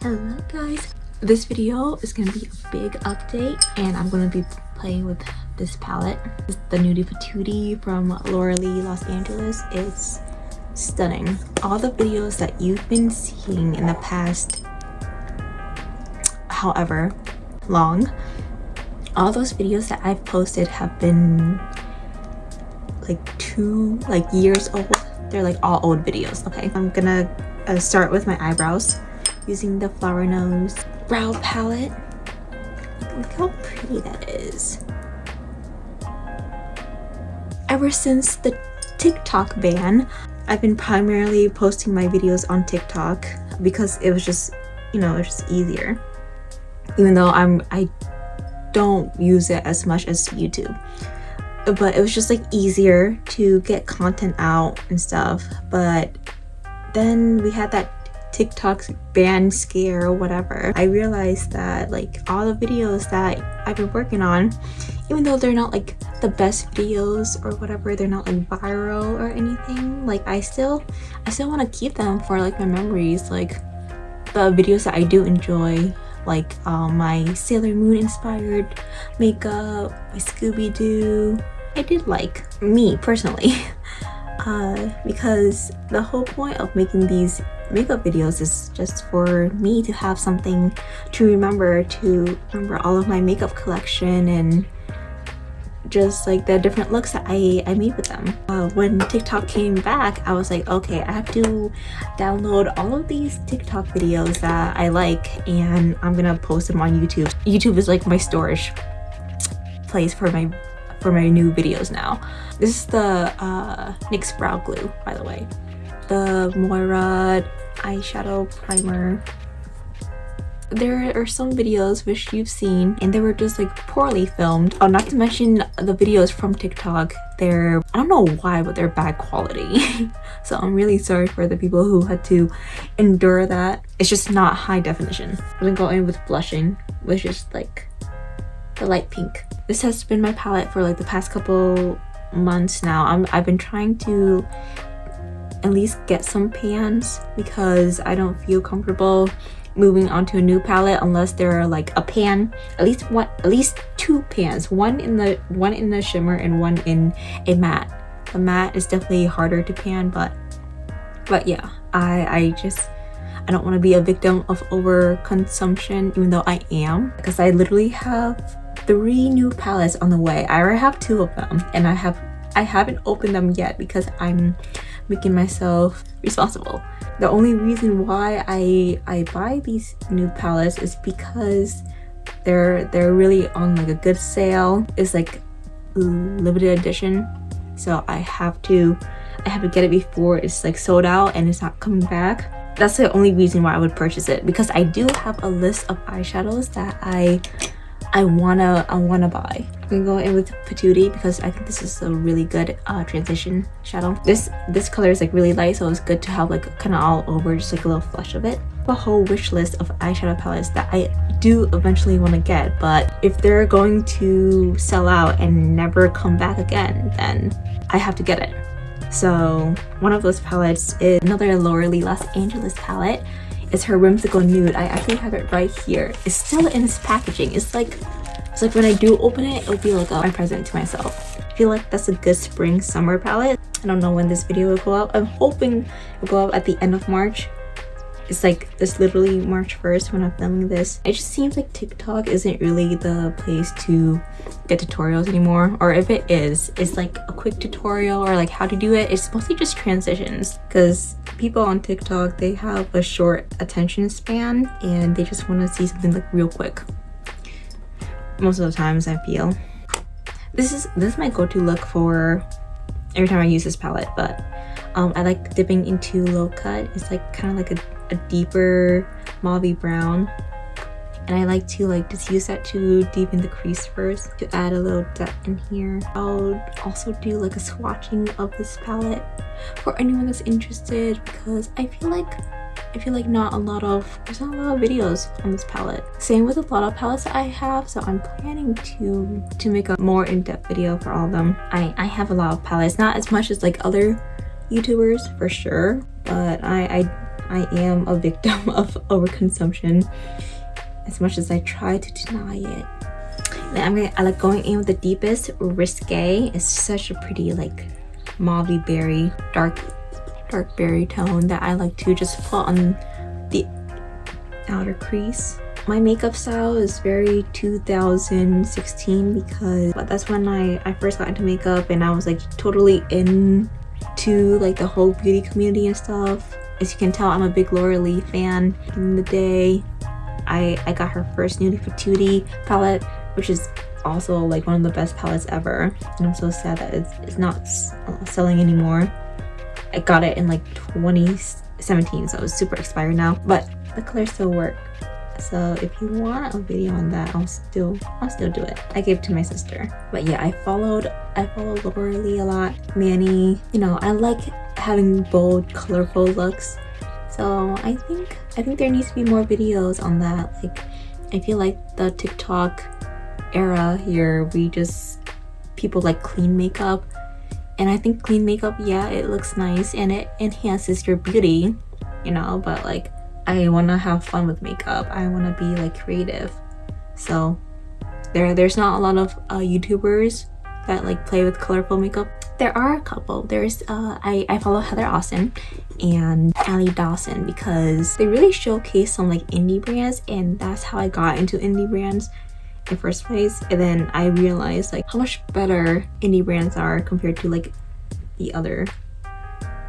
Hello guys, this video is going to be a big update and I'm going to be playing with this palette. This is the Nudie Patootie from Los Angeles. It's stunning. All the videos that you've been seeing in the past however long, all those videos that I've posted have been like years old. They're like all old videos. Okay, I'm gonna start with my eyebrows using the Flower Nose brow palette. Look how pretty that is. Ever since the TikTok ban, I've been primarily posting my videos on TikTok because it was just, you know, it's just easier. Even though I don't use it as much as YouTube, but it was just like easier to get content out and stuff. But then we had that TikTok's ban scare or whatever. I realized that like all the videos that I've been working on, even though they're not like the best videos or whatever, they're not like viral or anything, like I still want to keep them for like my memories, like the videos that I do enjoy, like my Sailor Moon inspired makeup, my Scooby-Doo. I did like, me personally, because the whole point of making these makeup videos is just for me to have something to remember all of my makeup collection and just like the different looks that I made with them. When TikTok came back, I was like, okay, I have to download all of these TikTok videos that I like and I'm gonna post them on YouTube. YouTube is like my storage place for my new videos now. This is the NYX brow glue, by the way. The Moira eyeshadow primer. There are some videos which you've seen and they were just like poorly filmed. Oh, not to mention the videos from TikTok, I don't know why, but they're bad quality. So I'm really sorry for the people who had to endure that. It's just not high definition. I'm gonna go in with blushing, which is like the light pink. This has been my palette for like the past couple months now. I've been trying to at least get some pans because I don't feel comfortable moving on to a new palette unless there are like a pan, at least two pans, one in the shimmer and one in a matte. The matte is definitely harder to pan, but yeah, I don't want to be a victim of overconsumption, even though I am, because I literally have 3 new palettes on the way. I already have 2 of them and I haven't opened them yet because I'm making myself responsible. The only reason why I buy these new palettes is because they're really on like a good sale. It's like limited edition, so I have to get it before it's like sold out and it's not coming back. That's the only reason why I would purchase it, because I do have a list of eyeshadows that I wanna buy. I'm gonna go in with Patootie because I think this is a really good transition shadow. This color is like really light, so it's good to have like kind of all over, just like a little flush of it. A whole wish list of eyeshadow palettes that I do eventually want to get, but if they're going to sell out and never come back again, then I have to get it. So one of those palettes is another Los Angeles palette. It's her Whimsical Nude. I actually have it right here. It's still in its packaging. It's like when I do open it, it'll be like my present to myself. I feel like that's a good spring summer palette. I don't know when this video will go out. I'm hoping it'll go out at the end of March. It's literally March 1st when I'm filming this. It just seems like TikTok isn't really the place to get tutorials anymore, or if it is, it's like a quick tutorial or like how to do it. It's mostly just transitions, because people on TikTok, they have a short attention span and they just want to see something like real quick. Most of the times I feel. This is my go-to look for every time I use this palette, but I like dipping into low cut. It's like kind of like a deeper mauvey brown, and I like to just use that to deepen the crease first to add a little depth in here. I'll also do like a swatching of this palette for anyone that's interested, because I feel like there's not a lot of videos on this palette. Same with a lot of palettes that I have, so I'm planning to make a more in-depth video for all of them. I have a lot of palettes, not as much as like other YouTubers for sure, but I I am a victim of overconsumption, as much as I try to deny it. I like going in with the deepest Risque. It's such a pretty like mauve berry, dark berry tone that I like to just put on the outer crease. My makeup style is very 2016 because that's when I first got into makeup, and I was like totally into like the whole beauty community and stuff. As you can tell, I'm a big Laura Lee fan. In the day, I got her first Nudie Patootie palette, which is also like one of the best palettes ever, and I'm so sad that it's not selling anymore. I got it in like 2017, so it's super expired now, but the colors still work. So if you want a video on that, I'll still do it. I gave it to my sister. But yeah, I followed Laura Lee a lot, Manny. You know, I like having bold, colorful looks. So I think there needs to be more videos on that. Like, I feel like the TikTok era here, people like clean makeup, and I think clean makeup, yeah, it looks nice and it enhances your beauty, you know, but like I want to have fun with makeup. I want to be like creative. So there's not a lot of YouTubers that like play with colorful makeup. There are a couple. There's I follow Heather Austin and Allie Dawson because they really showcase some like indie brands, and that's how I got into indie brands in first place. And then I realized like how much better indie brands are compared to like the other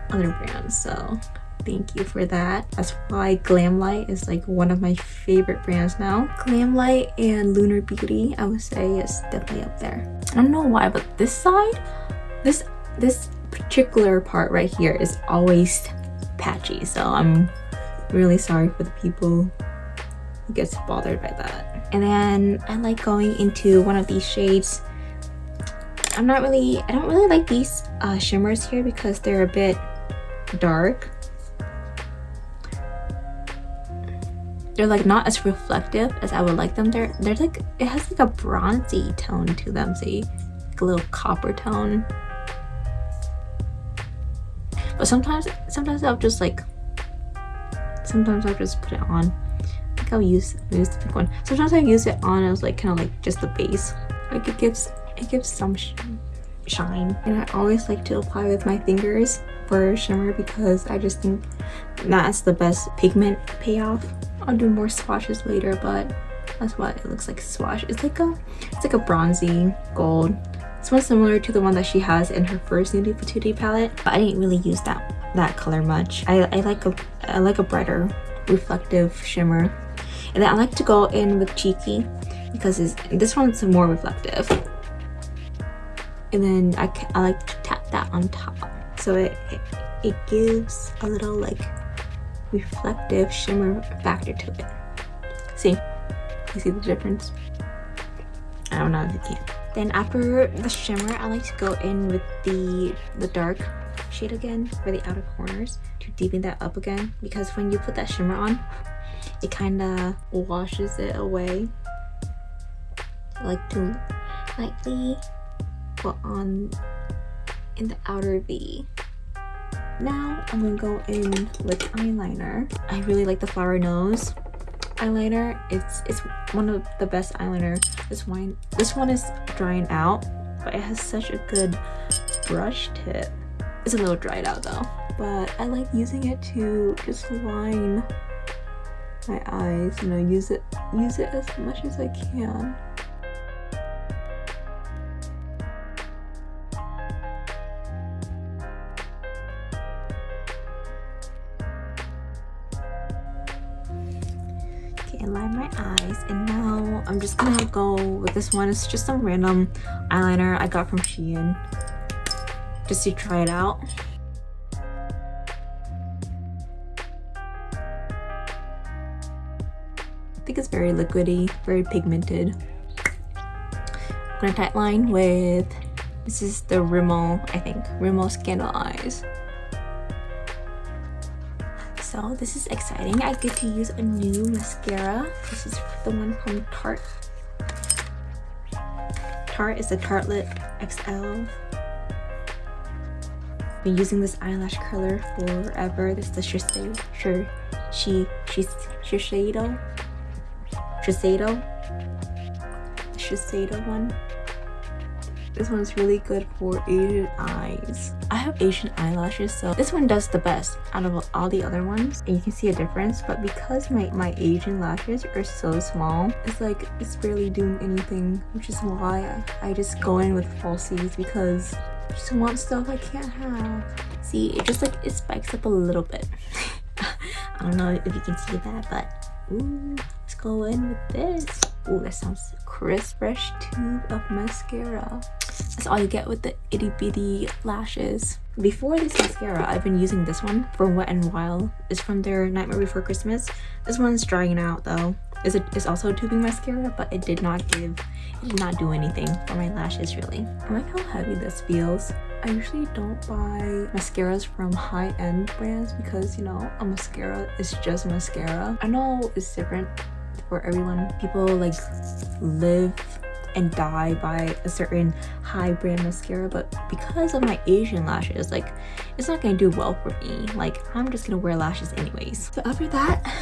brands. So thank you for that. That's why Glamlight is like one of my favorite brands now. Glamlight and Lunar Beauty, I would say, is definitely up there. I don't know why, but this side, this particular part right here is always patchy. So I'm really sorry for the people who gets bothered by that. And then I like going into one of these shades. I don't really like these shimmers here because they're a bit dark. They're like not as reflective as I would like them. They're like, it has like a bronzy tone to them, see, like a little copper tone. But sometimes I'll just put it on. I think I'll use the pink one. Sometimes I use it on as like kind of like just the base. Like it gives some shine. And I always like to apply with my fingers for shimmer because I just think that's the best pigment payoff. I'll do more swatches later, but that's what it looks like. Swatch. It's like a bronzy gold. This one's similar to the one that she has in her first Nudie Patootie palette, but I didn't really use that color much. I like a brighter reflective shimmer. And then I like to go in with Cheeky because this one's more reflective. And then I like to tap that on top, so it gives a little like reflective shimmer factor to it. See? You see the difference? I don't know if you can. Then after the shimmer, I like to go in with the dark shade again for the outer corners to deepen that up again, because when you put that shimmer on, it kind of washes it away. I like to lightly put on in the outer V. Now I'm gonna go in with eyeliner. I really like the Flower Nose eyeliner. It's one of the best eyeliner. This one is drying out, but it has such a good brush tip. It's a little dried out though, but I like using it to just line my eyes. You know, use it as much as I can. And line my eyes, and now I'm just gonna go with this one. It's just some random eyeliner I got from Shein just to try it out. I think it's very liquidy, very pigmented. I'm gonna tight line with, this is the Rimmel, I think, Rimmel Scandal Eyes. So this is exciting. I get to use a new mascara. This is the one from Tarte. Tarte is the Tartelette XL been using this eyelash curler forever. This is the Shiseido one. This one's really good for Asian eyes. I have Asian eyelashes, so this one does the best out of all the other ones, and you can see a difference. But because my Asian lashes are so small, it's like it's barely doing anything, which is why I just go in with falsies, because I just want stuff I can't have. See, it just like it spikes up a little bit. I don't know if you can see that, but ooh, let's go in with this. Ooh, that sounds crisp. Fresh tube of mascara. That's all you get with the itty bitty lashes. Before this mascara, I've been using this one for Wet n Wild. It's from their Nightmare Before Christmas. This one's drying out though. It's also a tubing mascara, but it did not do anything for my lashes really. I like how heavy this feels. I usually don't buy mascaras from high-end brands because, you know, a mascara is just mascara. I know it's different for everyone. People like live and die by a certain high brand mascara, but because of my Asian lashes, like it's not gonna do well for me. Like I'm just gonna wear lashes anyways. So after that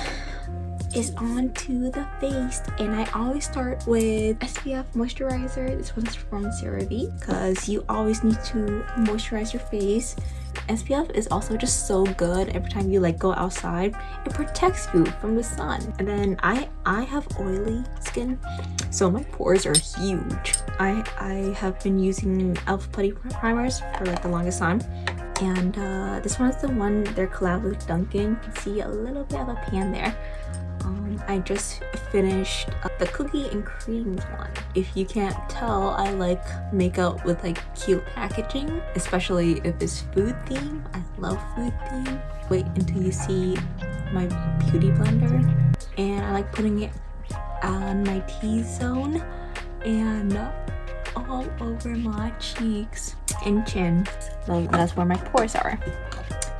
is on to the face, and I always start with SPF moisturizer. This one's from Cerave because you always need to moisturize your face. SPF is also just so good. Every time you like go outside, it protects you from the sun. And then I have oily skin, so my pores are huge. I have been using e.l.f. Putty primers for like the longest time, and this one's the one they're collab with Dunkin. You can see a little bit of a pan there. I just finished the cookie and cream one. If you can't tell, I like makeup with like cute packaging, especially if it's food theme. I love food theme. Wait until you see my beauty blender. And I like putting it on my T-zone and all over my cheeks and chin. So that's where my pores are.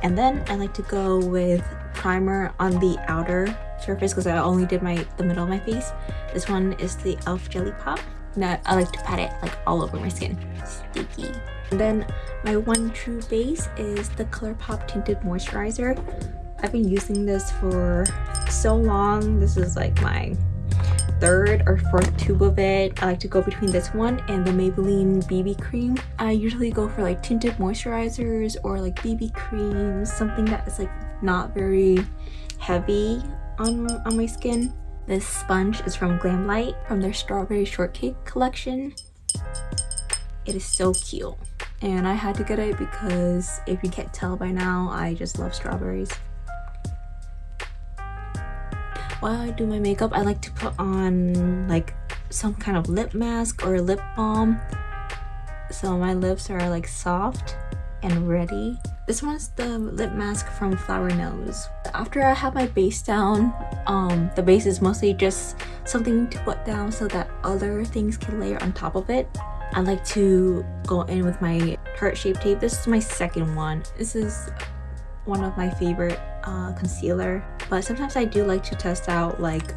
And then I like to go with primer on the outer surface because I only did the middle of my face. This one is the e.l.f. Jelly Pop. Now I like to pat it like all over my skin. Sticky. And then my one true base is the Colourpop Tinted Moisturizer. I've been using this for so long. This is like my third or fourth tube of it. I like to go between this one and the Maybelline BB cream. I usually go for like tinted moisturizers or like BB creams, something that is like not very heavy on my skin. This sponge is from Glamlight from their Strawberry Shortcake collection. It is so cute, and I had to get it because if you can't tell by now, I just love strawberries. While I do my makeup, I like to put on like some kind of lip mask or lip balm, so my lips are like soft and ready. This one's the lip mask from Flower Nose. After I have my base down, the base is mostly just something to put down so that other things can layer on top of it. I like to go in with my Tarte Shape Tape. This is my second one. This is one of my favorite concealer, but sometimes I do like to test out like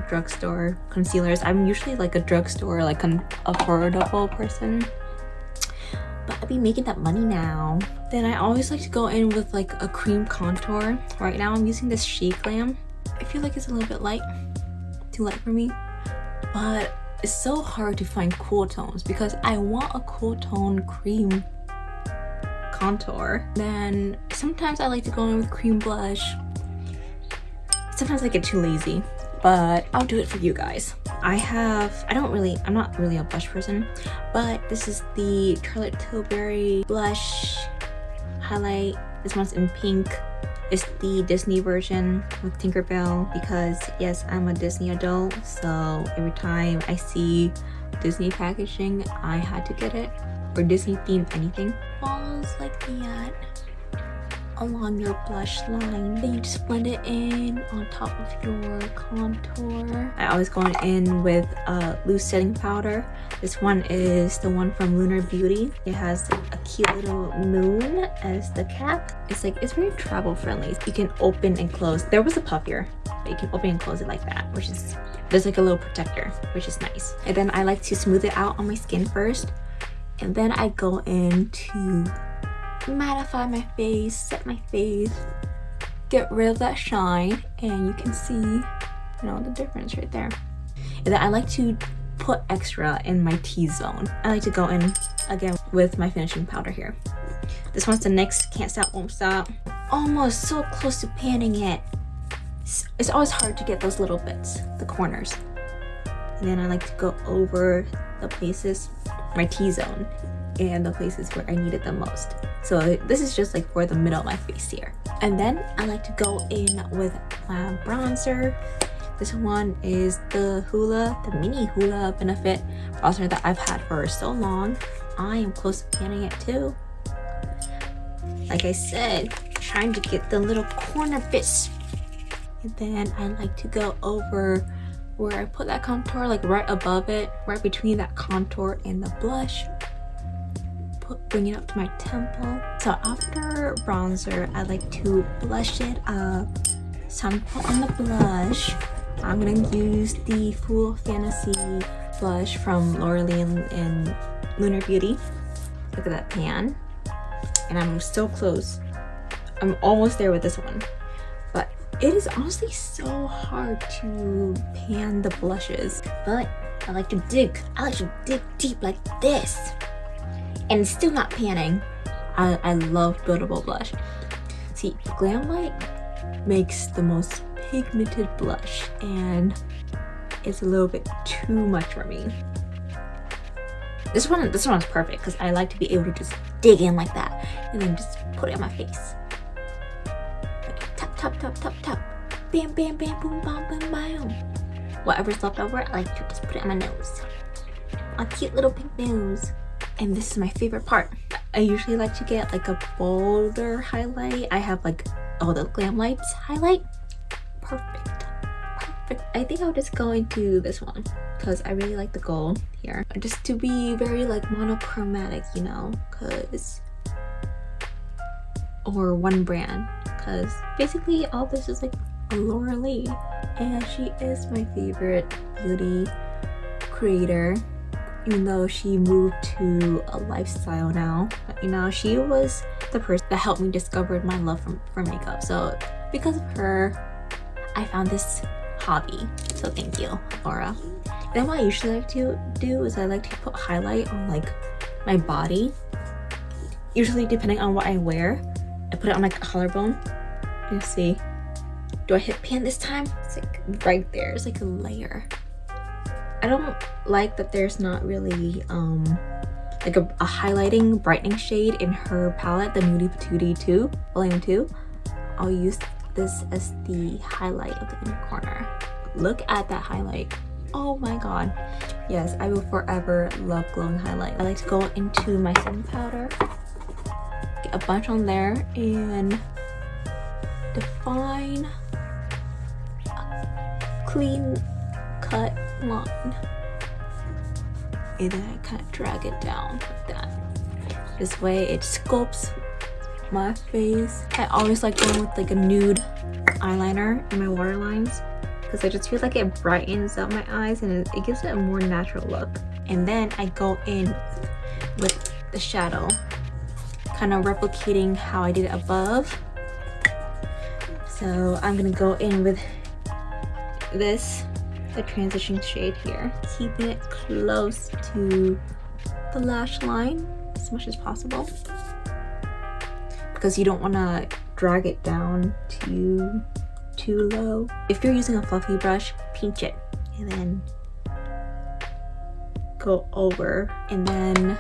drugstore concealers. I'm usually like a drugstore, like an affordable person, but I be making that money now. Then I always like to go in with like a cream contour. Right now I'm using this SheGlam. I feel like it's a little bit light, too light for me, but it's so hard to find cool tones because I want a cool tone cream contour. Then sometimes I like to go in with cream blush. Sometimes I get too lazy, but I'll do it for you guys. I'm not really a blush person, but this is the Charlotte Tilbury blush highlight. This one's in pink. It's the Disney version with Tinkerbell because yes, I'm a Disney adult, so every time I see Disney packaging, I had to get it, or Disney themed anything. Falls like that along your blush line. Then you just blend it in on top of your contour. I always go in with loose setting powder. This one is the one from Lunar Beauty. It has a cute little moon as the cap. It's very travel friendly. You can open and close. There was a puff here, but you can open and close it like that, which is, there's like a little protector, which is nice. And then I like to smooth it out on my skin first, and then I go into mattify my face, set my face, get rid of that shine, and you can see, you know, the difference right there. And then I like to put extra in my T-zone. I like to go in again with my finishing powder here. This one's the NYX Can't Stop Won't Stop. Almost so close to panning it. It's always hard to get those little bits, the corners. And then I like to go over the places, my T-zone, and the places where I need it the most. So this is just like for the middle of my face here. And then I like to go in with my bronzer. This one is the mini Hoola Benefit bronzer that I've had for so long. I am close to panning it too. Like I said, trying to get the little corner bits. And then I like to go over where I put that contour, like right above it, right between that contour and the blush. Bring it up to my temple. So after bronzer, I like to blush it up. So I'm put on the blush. I'm gonna use the Full Fantasy blush from L'Oreal and Lunar Beauty. Look at that pan. And I'm so close. I'm almost there with this one. But it is honestly so hard to pan the blushes. But I like to dig. I like to dig deep like this. And it's still not panning. I love buildable blush. See, Glam Light makes the most pigmented blush, and it's a little bit too much for me. This one's perfect because I like to be able to just dig in like that and then just put it on my face. Like tap, tap, tap, tap, tap. Bam, bam, bam, boom, bam, bam, bam. Whatever's left over, I like to just put it on my nose. A cute little pink nose. And this is my favorite part. I usually like to get like a bolder highlight. I have like, oh, the Glam Lights highlight. Perfect. I think I'll just go into this one because I really like the gold here. Just to be very like monochromatic, you know, or one brand, because basically all this is like a L'Oreal, and she is my favorite beauty creator. Even though she moved to a lifestyle now, but, you know, she was the person that helped me discover my love for makeup. So because of her, I found this hobby. So thank you, Laura. Then what I usually like to do is I like to put highlight on like my body. Usually depending on what I wear, I put it on like a collarbone. You see, do I hit pan this time? It's like right there, it's like a layer. I don't like that there's not really like a highlighting brightening shade in her palette, the Nudie Patootie 2, Volume 2. I'll use this as the highlight of the inner corner. Look at that highlight. Oh my god. Yes, I will forever love glowing highlight. I like to go into my setting powder, get a bunch on there, and define a clean cut line, and then I kind of drag it down like that. This way it sculpts my face. I always like going with like a nude eyeliner in my waterlines because I just feel like it brightens up my eyes and it gives it a more natural look. And then I go in with the shadow, kind of replicating how I did it above. So I'm gonna go in with this, the transition shade here, keeping it close to the lash line as much as possible because you don't want to drag it down too low. If you're using a fluffy brush, pinch it and then go over, and then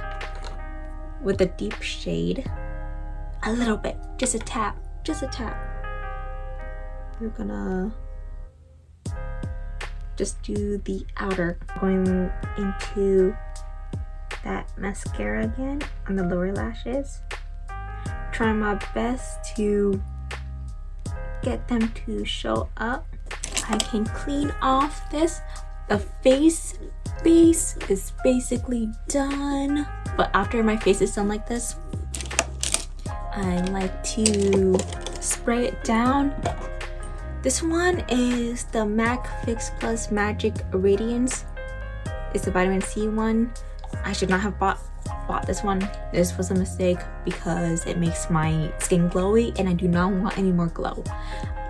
with a deep shade, a little bit, just a tap, we're gonna just do the outer, going into that mascara again on the lower lashes. Trying my best to get them to show up. I can clean off this. The face base is basically done, but after my face is done like this, I like to spray it down. This one is the MAC Fix Plus Magic Radiance. It's the vitamin C one. I should not have bought bought this one. This was a mistake because it makes my skin glowy and I do not want any more glow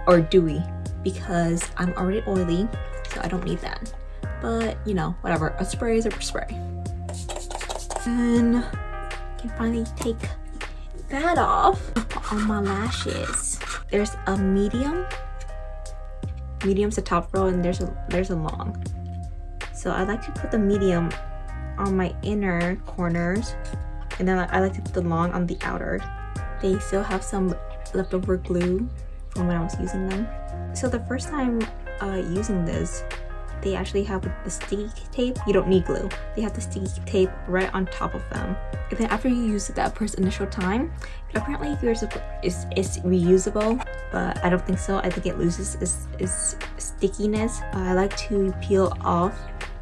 or dewy because I'm already oily, so I don't need that. But you know, whatever, a spray is a spray. And I can finally take that off on my lashes. There's a medium. Medium's the top row and there's a long. So I like to put the medium on my inner corners, and then I like to put the long on the outer. They still have some leftover glue from when I was using them. So the first time using this, they actually have the sticky tape. You don't need glue. They have the sticky tape right on top of them. And then after you use it that first initial time, apparently yours is reusable, but I don't think so. I think it loses its stickiness. I like to peel off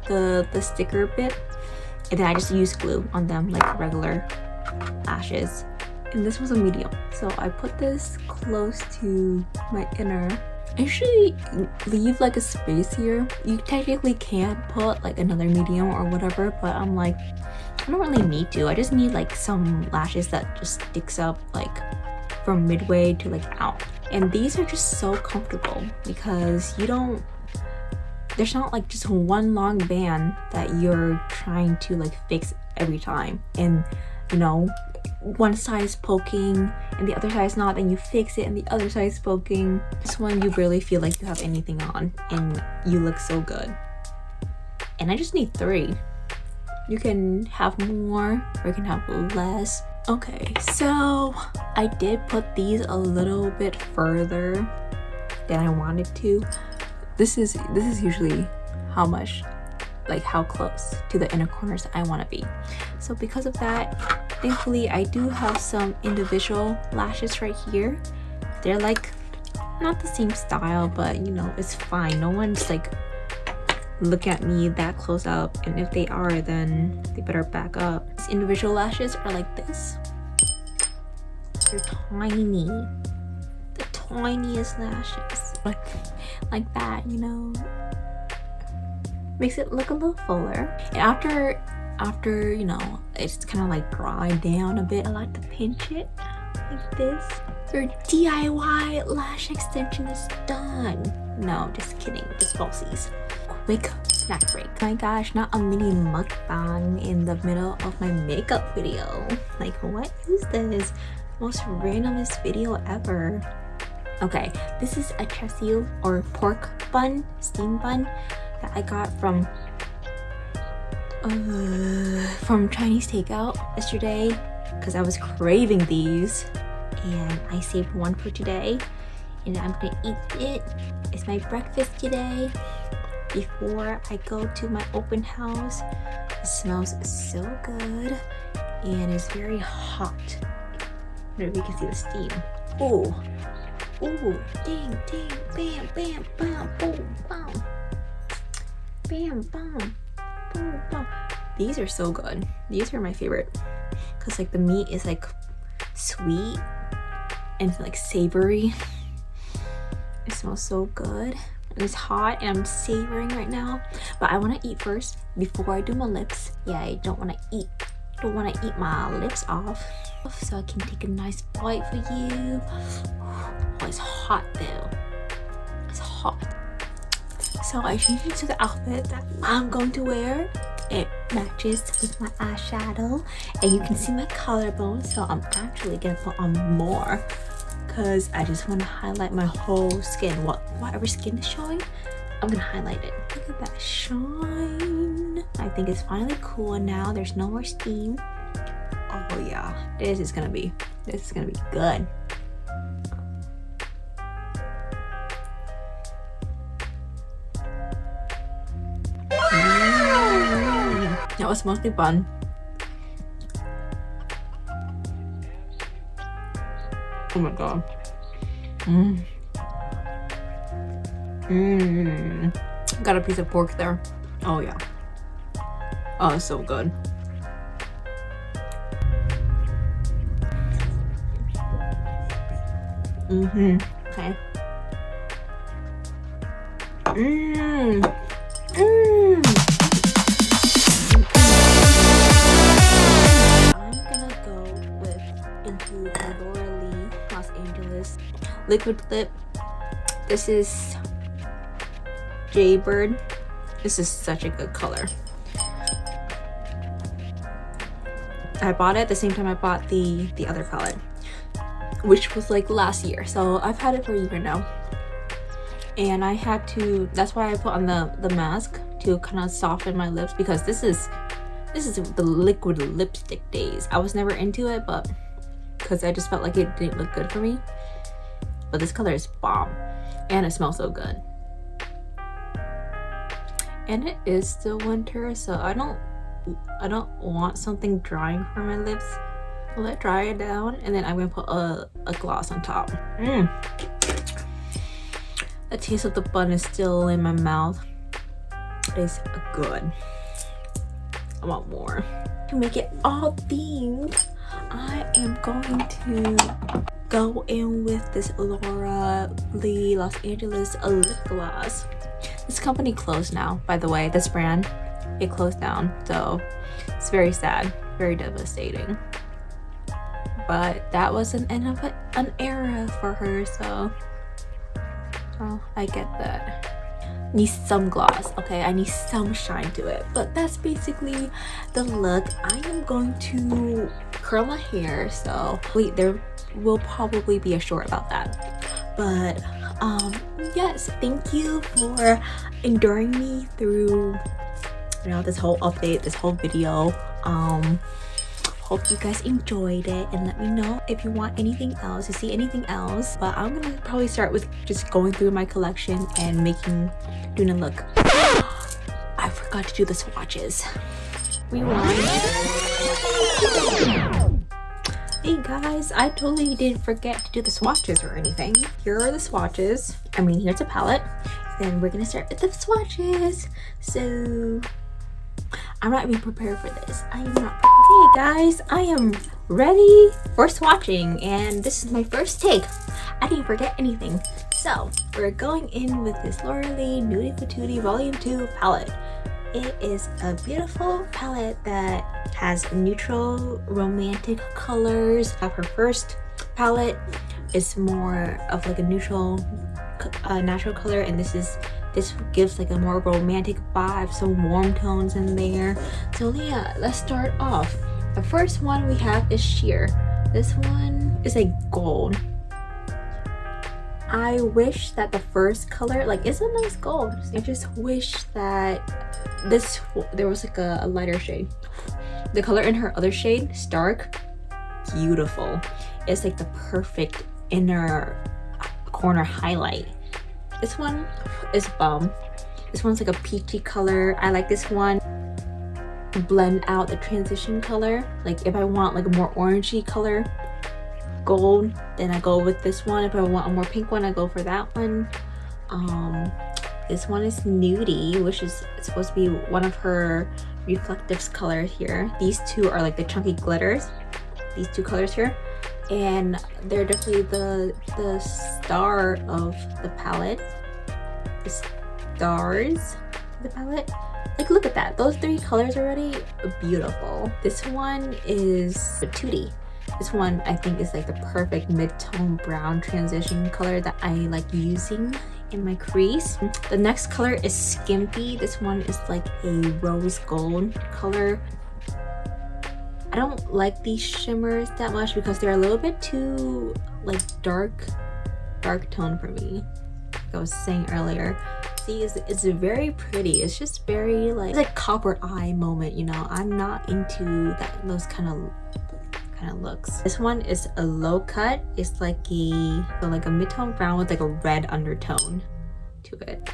the sticker bit, and then I just use glue on them like regular lashes. And this was a medium, so I put this close to my inner. I usually leave like a space here. You technically can't put like another medium or whatever, but I'm like, I don't really need to. I just need like some lashes that just sticks up like from midway to like out. And these are just so comfortable because there's not like just one long band that you're trying to like fix every time, and you know, one side is poking and the other side is not, and you fix it and the other side is poking. This one you barely feel like you have anything on and you look so good. And I just need 3. You can have more or you can have less. Okay, so I did put these a little bit further than I wanted to. This is usually how much, like how close to the inner corners I want to be. So because of that, thankfully I do have some individual lashes right here. They're like not the same style, but you know, it's fine. No one's like look at me that close up, and if they are, then they better back up. These individual lashes are like this. They're tiny, the tiniest lashes, like that, you know. Makes it look a little fuller. And after you know, it's kind of like dried down a bit, I like to pinch it like this. Your DIY lash extension is done. No, just kidding, just falsies. Quick snack break. Oh my gosh, not a mini mukbang in the middle of my makeup video. Like, what is this? Most randomest video ever. Okay, this is a chassis or pork bun, steam bun that I got from Chinese takeout yesterday because I was craving these, and I saved one for today and I'm gonna eat it. It's my breakfast today before I go to my open house. It smells so good and it's very hot. I don't know if you can see the steam. Ooh, ooh, ding, ding, bam, bam, bam, boom, bam, bam, bam, boom, bam. These are so good. These are my favorite because like the meat is like sweet and like savory. It smells so good. And it's hot and I'm savoring right now, but I want to eat first before I do my lips. Yeah, I don't want to eat my lips off, so I can take a nice bite for you. Oh, it's hot though. It's hot. So I changed into the outfit that I'm going to wear. It matches with my eyeshadow and you can see my collarbone, so I'm actually gonna put on more because I just want to highlight my whole skin. Whatever skin is showing, I'm gonna highlight it. Look at that shine. I think it's finally cool now. There's no more steam. Oh yeah, this is gonna be good. That was mostly fun. Oh my god. Got a piece of pork there. Oh yeah. Oh, it's so good. Okay. liquid lip. This is Jaybird. This is such a good color. I bought it at the same time I bought the other palette, which was like last year. So I've had it for a year now. And I had to, that's why I put on the mask to kind of soften my lips, because this is the liquid lipstick days. I was never into it, but because I just felt like it didn't look good for me. But this color is bomb, and it smells so good. And it is still winter, so I don't want something drying for my lips. I'll let it dry it down, and then I'm gonna put a gloss on top. The taste of the bun is still in my mouth. It is good. I want more. To make it all themed, I am going to go in with this Laura Lee Los Angeles lip gloss. This company closed now, by the way. This brand, it closed down, so it's very sad, very devastating. But that was an end of an era for her, so I get that. Need some gloss, okay? I need some shine to it. But that's basically the look. I am going to curl my hair, so wait, there will probably be a short about that. But yes, thank you for enduring me through, you know, this whole update, this whole video. Hope you guys enjoyed it, and let me know if you want anything else, to see anything else. But I'm gonna probably start with just going through my collection and doing a look. I forgot to do the swatches. Rewind. Hey guys, I totally didn't forget to do the swatches or anything. Here are the swatches. I mean, here's a palette. Then we're gonna start with the swatches. So I'm not even prepared for this. I am not prepared. Hey guys, I am ready for swatching, and this is my first take. I didn't forget anything. So we're going in with this Laura Lee Nudie Patootie Volume 2 palette. It is a beautiful palette that has neutral romantic colors. Her first palette is more of like a neutral natural color, and this gives like a more romantic vibe, some warm tones in there. So yeah, let's start off. The first one we have is Sheer. This one is like gold. I wish that the first color, like, it's a nice gold. I just wish that there was like a lighter shade. The color in her other shade, Stark, beautiful. It's like the perfect inner corner highlight. This one is bomb. This one's like a peachy color. I like this one. Blend out the transition color. Like if I want like a more orangey color, gold, then I go with this one. If I want a more pink one, I go for that one. This one is Nudie, which is supposed to be one of her reflective colors here. These two are like the chunky glitters. These two colors here. And they're definitely the star of the palette. The stars of the palette. Like, look at that. Those three colors already beautiful. This one is Patootie. This one I think is like the perfect mid-tone brown transition color that I like using in my crease. The next color is Skimpy. This one is like a rose gold color. I don't like these shimmers that much because they're a little bit too like dark tone for me, like I was saying earlier. See, it's very pretty. It's just very like, it's like copper eye moment, you know. I'm not into those kind of looks. This one is a low cut. It's like a mid-tone brown with like a red undertone to it.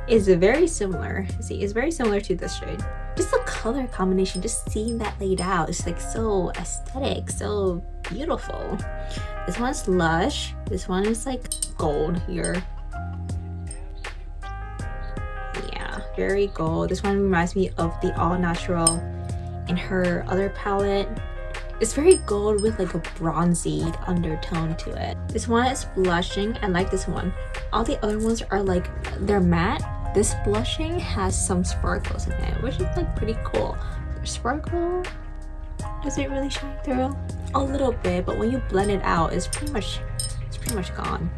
Is very similar. See, it's very similar to this shade. Just the color combination, just seeing that laid out, it's like so aesthetic, so beautiful. This one's Lush. This one is like gold here. Yeah, very gold. This one reminds me of the All Natural in her other palette. It's very gold with like a bronzy undertone to it. This one is blushing. I like this one. All the other ones are like, they're matte. This blushing has some sparkles in it, which is like pretty cool. The sparkle, does it really shine through? a little bit, but when you blend it out, it's pretty much gone.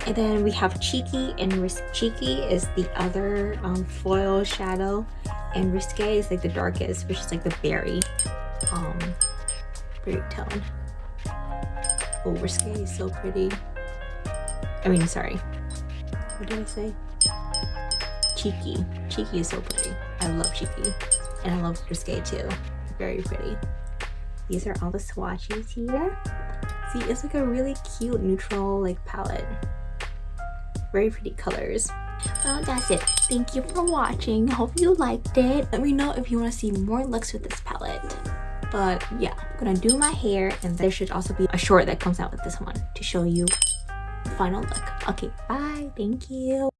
And then we have Cheeky, and Cheeky is the other foil shadow, and Risque is like the darkest, which is like the berry tone. Oh, Risque is so pretty. I mean, sorry, what did I say? Cheeky is so pretty. I love Cheeky, and I love Risque too. Very pretty. These are all the swatches here. See, it's like a really cute neutral like palette. Very pretty colors. Well, that's it. Thank you for watching. Hope you liked it. Let me know if you want to see more looks with this palette. But yeah, I'm gonna do my hair, and there should also be a short that comes out with this one to show you the final look. Okay, bye. Thank you.